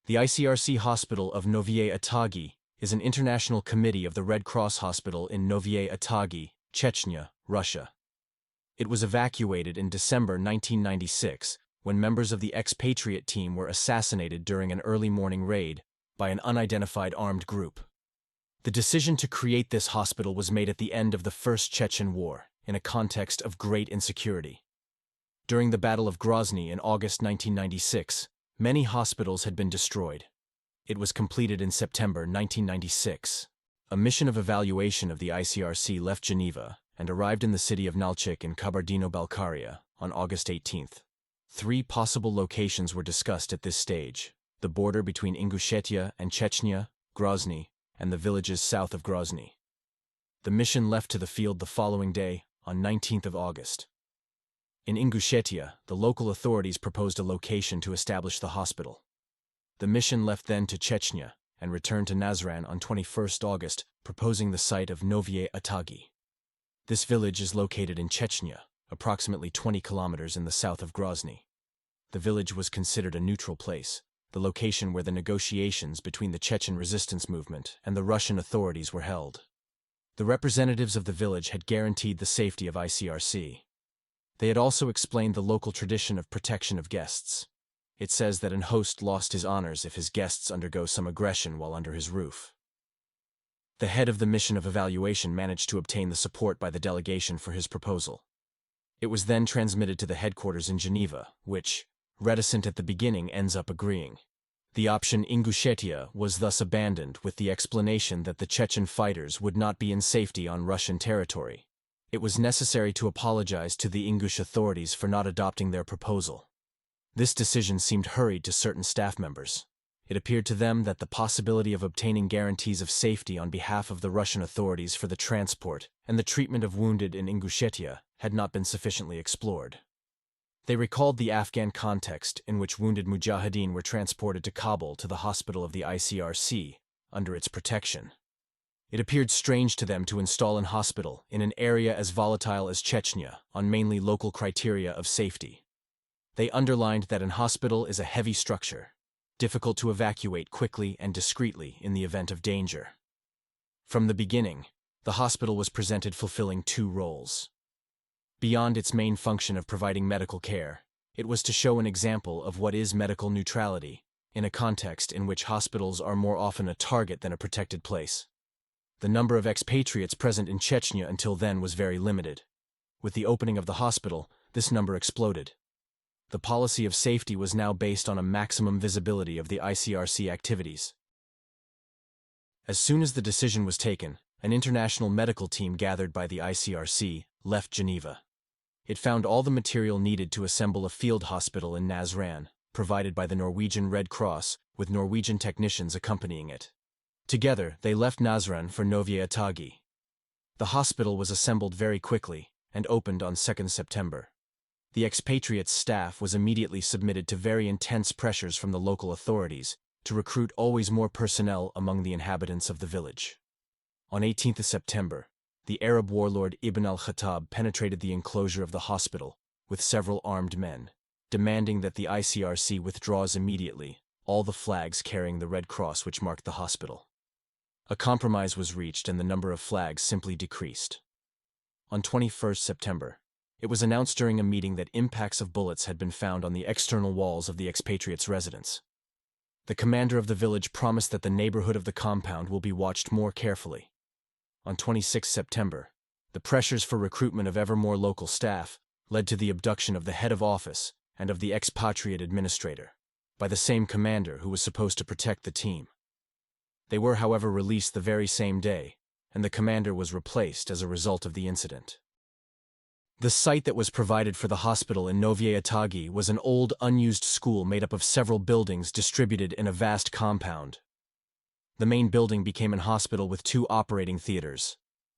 The ICRC Hospital of Novye Atagi is an international committee of the Red Cross Hospital in Novye Atagi, Chechnya, Russia. It was evacuated in December 1996 when members of the expatriate team were assassinated during an early morning raid by an unidentified armed group. The decision to create this hospital was made at the end of the First Chechen War, in a context of great insecurity. During the Battle of Grozny in August 1996, many hospitals had been destroyed. It was completed in September 1996. A mission of evaluation of the ICRC left Geneva and arrived in the city of Nalchik in Kabardino-Balkaria on August 18. 3 possible locations were discussed at this stage: the border between Ingushetia and Chechnya, Grozny, and the villages south of Grozny. The mission left to the field the following day, on 19th of August. In Ingushetia, the local authorities proposed a location to establish the hospital. The mission left then to Chechnya and returned to Nazran on 21st August, proposing the site of Novye Atagi. This village is located in Chechnya, approximately 20 kilometers in the south of Grozny. The village was considered a neutral place, the location where the negotiations between the Chechen resistance movement and the Russian authorities were held. The representatives of the village had guaranteed the safety of ICRC. They had also explained the local tradition of protection of guests. It says that an host lost his honors if his guests undergo some aggression while under his roof. The head of the mission of evaluation managed to obtain the support by the delegation for his proposal. It was then transmitted to the headquarters in Geneva, which, reticent at the beginning, ends up agreeing. The option Ingushetia was thus abandoned with the explanation that the Chechen fighters would not be in safety on Russian territory. It was necessary to apologize to the Ingush authorities for not adopting their proposal. This decision seemed hurried to certain staff members. It appeared to them that the possibility of obtaining guarantees of safety on behalf of the Russian authorities for the transport and the treatment of wounded in Ingushetia had not been sufficiently explored. They recalled the Afghan context in which wounded mujahideen were transported to Kabul to the hospital of the ICRC under its protection. It appeared strange to them to install an hospital in an area as volatile as Chechnya on mainly local criteria of safety. They underlined that an hospital is a heavy structure, difficult to evacuate quickly and discreetly in the event of danger. From the beginning, the hospital was presented fulfilling 2 roles. Beyond its main function of providing medical care, it was to show an example of what is medical neutrality in a context in which hospitals are more often a target than a protected place. The number of expatriates present in Chechnya until then was very limited. With the opening of the hospital, this number exploded. The policy of safety was now based on a maximum visibility of the ICRC activities. As soon as the decision was taken, an international medical team gathered by the ICRC left Geneva. It found all the material needed to assemble a field hospital in Nazran, provided by the Norwegian Red Cross, with Norwegian technicians accompanying it. Together, they left Nazran for Novye Atagi. The hospital was assembled very quickly and opened on 2nd September. The expatriates' staff was immediately submitted to very intense pressures from the local authorities to recruit always more personnel among the inhabitants of the village. On 18th September, the Arab warlord Ibn al-Khattab penetrated the enclosure of the hospital with several armed men, demanding that the ICRC withdraws immediately all the flags carrying the Red Cross which marked the hospital. A compromise was reached and the number of flags simply decreased. On 21st September, it was announced during a meeting that impacts of bullets had been found on the external walls of the expatriates' residence. The commander of the village promised that the neighborhood of the compound will be watched more carefully. On 26 September, the pressures for recruitment of ever more local staff led to the abduction of the head of office and of the expatriate administrator by the same commander who was supposed to protect the team. They were, however, released the very same day, and the commander was replaced as a result of the incident. The site that was provided for the hospital in Novye Atagi was an old, unused school made up of several buildings distributed in a vast compound. The main building became an hospital with 2 operating theaters.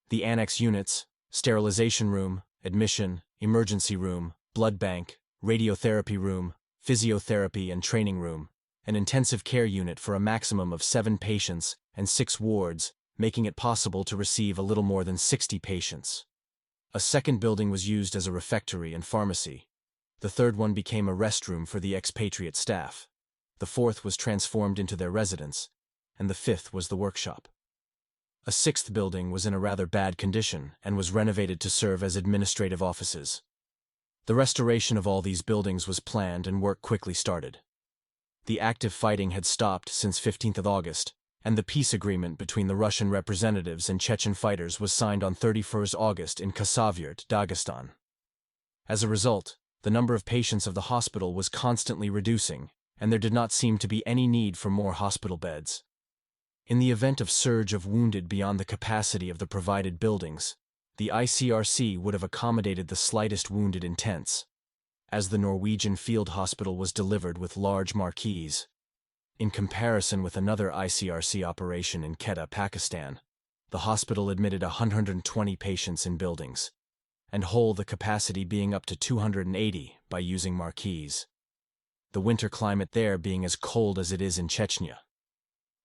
The annex units, sterilization room, admission, emergency room, blood bank, radiotherapy room, physiotherapy and training room, an intensive care unit for a maximum of 7 patients and 6 wards, making it possible to receive a little more than 60 patients. A second building was used as a refectory and pharmacy. The third one became a restroom for the expatriate staff. the fourth was transformed into their residence, and the fifth was the workshop. A sixth building was in a rather bad condition and was renovated to serve as administrative offices. The restoration of all these buildings was planned and work quickly started. The active fighting had stopped since 15th of August, and the peace agreement between the Russian representatives and Chechen fighters was signed on 31st August in Khasavyurt, Dagestan. As a result, the number of patients of the hospital was constantly reducing, and there did not seem to be any need for more hospital beds. In the event of surge of wounded beyond the capacity of the provided buildings, the ICRC would have accommodated the slightest wounded in tents, as the Norwegian field hospital was delivered with large marquees. In comparison with another ICRC operation in Quetta, Pakistan, the hospital admitted 120 patients in buildings, and the capacity being up to 280 by using marquees. The winter climate there being as cold as it is in Chechnya.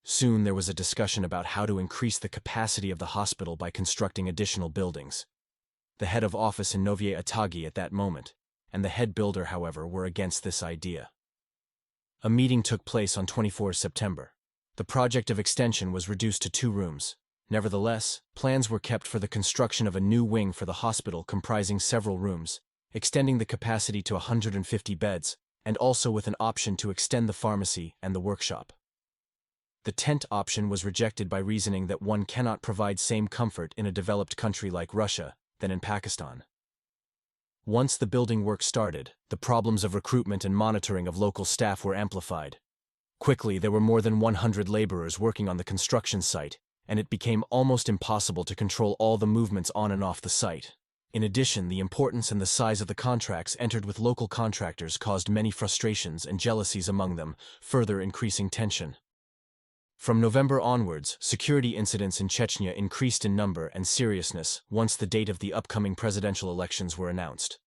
Soon there was a discussion about how to increase the capacity of the hospital by constructing additional buildings. The head of office in Novye Atagi at that moment, and the head builder, however, were against this idea. A meeting took place on 24 September. The project of extension was reduced to 2 rooms. Nevertheless, plans were kept for the construction of a new wing for the hospital comprising several rooms, extending the capacity to 150 beds, and also with an option to extend the pharmacy and the workshop. The tent option was rejected by reasoning that one cannot provide same comfort in a developed country like Russia than in Pakistan. Once the building work started, the problems of recruitment and monitoring of local staff were amplified. Quickly, there were more than 100 laborers working on the construction site, and it became almost impossible to control all the movements on and off the site. In addition, the importance and the size of the contracts entered with local contractors caused many frustrations and jealousies among them, further increasing tension. From November onwards, security incidents in Chechnya increased in number and seriousness once the date of the upcoming presidential elections were announced.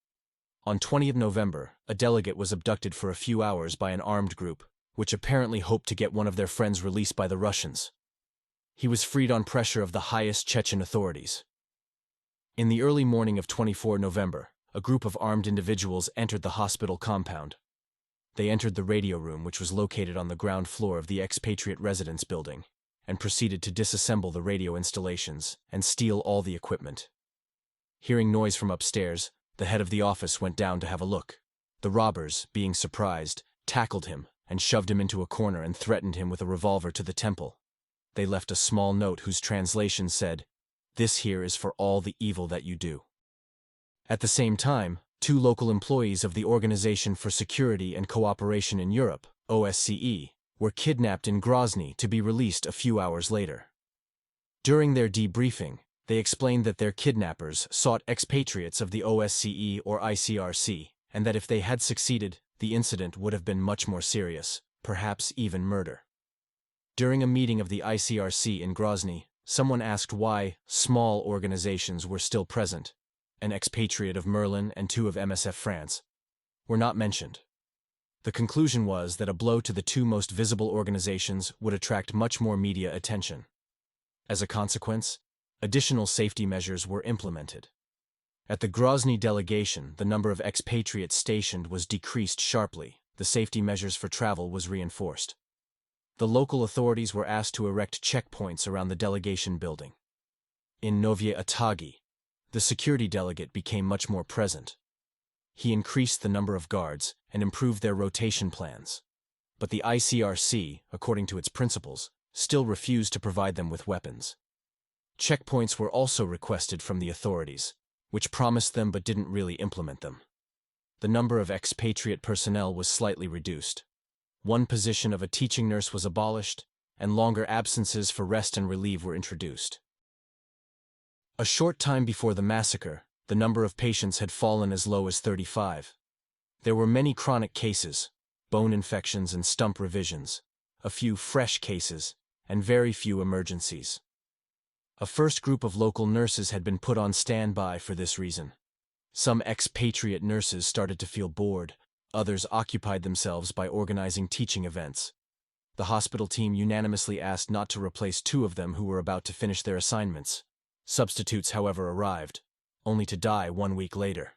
On 20th November, a delegate was abducted for a few hours by an armed group, which apparently hoped to get one of their friends released by the Russians. He was freed on pressure of the highest Chechen authorities. In the early morning of 24 November, a group of armed individuals entered the hospital compound. They entered the radio room, which was located on the ground floor of the expatriate residence building, and proceeded to disassemble the radio installations and steal all the equipment. Hearing noise from upstairs, the head of the office went down to have a look. The robbers, being surprised, tackled him and shoved him into a corner and threatened him with a revolver to the temple. They left a small note whose translation said, "This here is for all the evil that you do." At the same time, 2 local employees of the Organization for Security and Cooperation in Europe, OSCE, were kidnapped in Grozny to be released a few hours later. During their debriefing, they explained that their kidnappers sought expatriates of the OSCE or ICRC, and that if they had succeeded, the incident would have been much more serious, perhaps even murder. During a meeting of the ICRC in Grozny, someone asked why small organizations were still present. An expatriate of Merlin and 2 of MSF France were not mentioned. The conclusion was that a blow to the 2 most visible organizations would attract much more media attention. As a consequence, additional safety measures were implemented. At the Grozny delegation, the number of expatriates stationed was decreased sharply. The safety measures for travel was reinforced. The local authorities were asked to erect checkpoints around the delegation building. In Novye Atagi, the security delegate became much more present. He increased the number of guards and improved their rotation plans. But the ICRC, according to its principles, still refused to provide them with weapons. Checkpoints were also requested from the authorities, which promised them but didn't really implement them. The number of expatriate personnel was slightly reduced. 1 position of a teaching nurse was abolished, and longer absences for rest and relief were introduced. A short time before the massacre, the number of patients had fallen as low as 35. There were many chronic cases, bone infections and stump revisions, a few fresh cases, and very few emergencies. A first group of local nurses had been put on standby for this reason. Some expatriate nurses started to feel bored, others occupied themselves by organizing teaching events. The hospital team unanimously asked not to replace 2 of them who were about to finish their assignments. Substitutes, however, arrived, only to die 1 week later.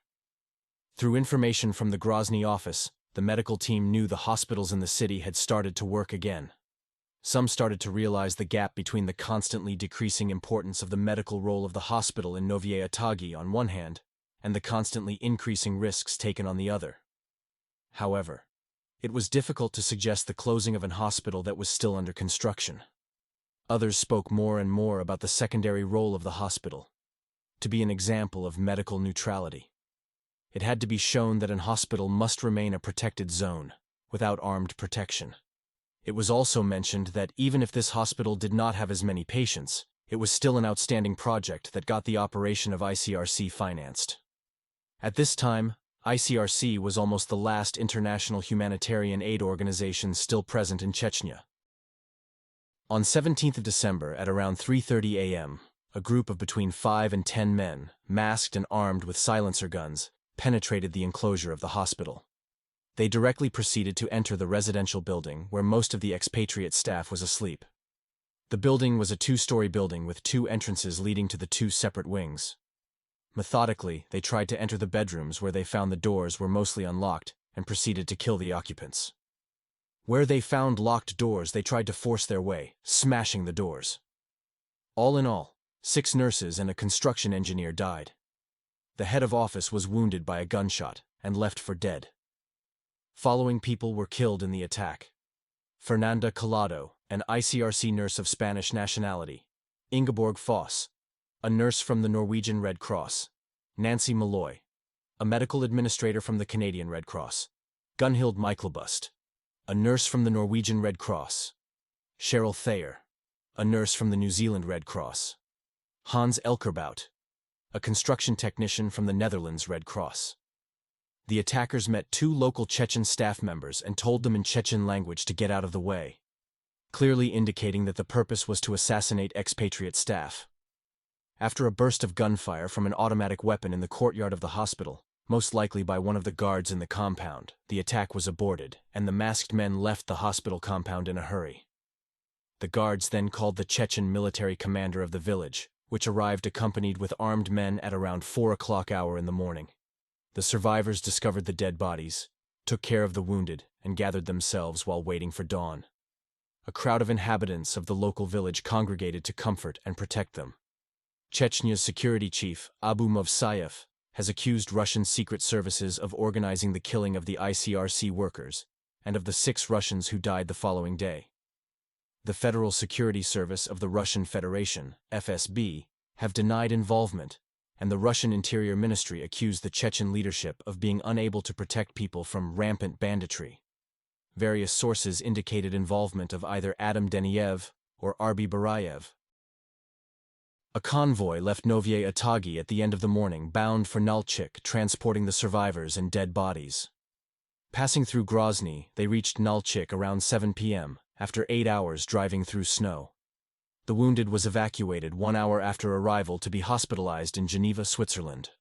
Through information from the Grozny office, the medical team knew the hospitals in the city had started to work again. Some started to realize the gap between the constantly decreasing importance of the medical role of the hospital in Novye Atagi on one hand, and the constantly increasing risks taken on the other. However, it was difficult to suggest the closing of an hospital that was still under construction. Others spoke more and more about the secondary role of the hospital, to be an example of medical neutrality. It had to be shown that an hospital must remain a protected zone, without armed protection. It was also mentioned that even if this hospital did not have as many patients, it was still an outstanding project that got the operation of ICRC financed. At this time, ICRC was almost the last international humanitarian aid organization still present in Chechnya. On 17th of December at around 3:30 a.m., a group of between 5 and 10 men, masked and armed with silencer guns, penetrated the enclosure of the hospital. They directly proceeded to enter the residential building where most of the expatriate staff was asleep. The building was a 2-story building with 2 entrances leading to the 2 separate wings. Methodically, they tried to enter the bedrooms where they found the doors were mostly unlocked and proceeded to kill the occupants. Where they found locked doors, they tried to force their way, smashing the doors. All in all, 6 nurses and a construction engineer died. The head of office was wounded by a gunshot and left for dead. Following people were killed in the attack: Fernanda Collado, an ICRC nurse of Spanish nationality; Ingeborg Foss, a nurse from the Norwegian Red Cross; Nancy Malloy, a medical administrator from the Canadian Red Cross; Gunhild Michaelbust, a nurse from the Norwegian Red Cross; Cheryl Thayer, a nurse from the New Zealand Red Cross; Hans Elkerbout, a construction technician from the Netherlands Red Cross. The attackers met 2 local Chechen staff members and told them in Chechen language to get out of the way, clearly indicating that the purpose was to assassinate expatriate staff. After a burst of gunfire from an automatic weapon in the courtyard of the hospital, most likely by one of the guards in the compound, the attack was aborted, and the masked men left the hospital compound in a hurry. The guards then called the Chechen military commander of the village, which arrived accompanied with armed men at around 4 o'clock hour in the morning. The survivors discovered the dead bodies, took care of the wounded, and gathered themselves while waiting for dawn. A crowd of inhabitants of the local village congregated to comfort and protect them. Chechnya's security chief, Abu Movsayev, has accused Russian secret services of organizing the killing of the ICRC workers and of the 6 Russians who died the following day. The Federal Security Service of the Russian Federation, FSB, have denied involvement, and the Russian Interior Ministry accused the Chechen leadership of being unable to protect people from rampant banditry. Various sources indicated involvement of either Adam Deniev or Arbi Barayev. A convoy left Novye Atagi at the end of the morning bound for Nalchik, transporting the survivors and dead bodies. Passing through Grozny, they reached Nalchik around 7 p.m., after 8 hours driving through snow. The wounded was evacuated 1 hour after arrival to be hospitalized in Geneva, Switzerland.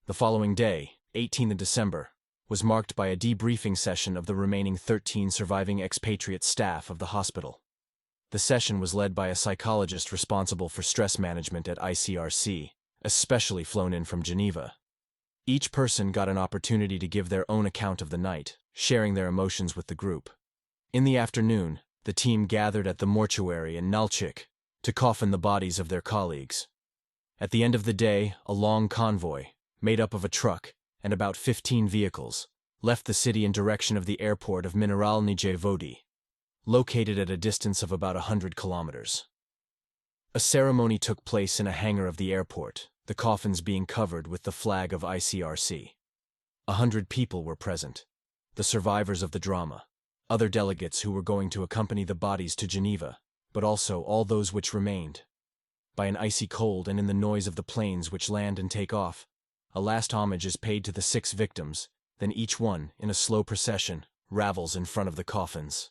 The following day, 18th of December, was marked by a debriefing session of the remaining 13 surviving expatriate staff of the hospital. The session was led by a psychologist responsible for stress management at ICRC, especially flown in from Geneva. Each person got an opportunity to give their own account of the night, sharing their emotions with the group. In the afternoon, the team gathered at the mortuary in Nalchik to coffin the bodies of their colleagues. At the end of the day, a long convoy, made up of a truck and about 15 vehicles, left the city in direction of the airport of Mineralnije Vody, located at a distance of about 100 kilometers. A ceremony took place in a hangar of the airport, the coffins being covered with the flag of ICRC. 100 people were present: the survivors of the drama, other delegates who were going to accompany the bodies to Geneva, but also all those which remained. By an icy cold and in the noise of the planes which land and take off, a last homage is paid to the 6 victims, then each one, in a slow procession, ravels in front of the coffins.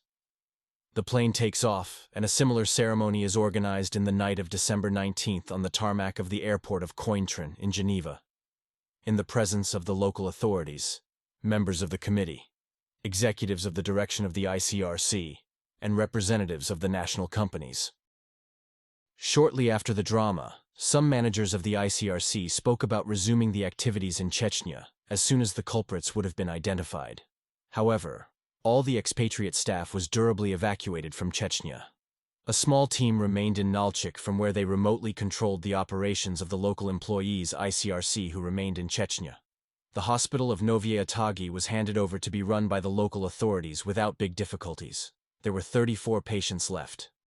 The plane takes off, and a similar ceremony is organized in the night of December 19th on the tarmac of the airport of Cointrin in Geneva, in the presence of the local authorities, members of the committee, executives of the direction of the ICRC, and representatives of the national companies. Shortly after the drama, some managers of the ICRC spoke about resuming the activities in Chechnya as soon as the culprits would have been identified. However, all the expatriate staff was durably evacuated from Chechnya. A small team remained in Nalchik from where they remotely controlled the operations of the local employees ICRC who remained in Chechnya. The hospital of Novye Atagi was handed over to be run by the local authorities without big difficulties. There were 34 patients left.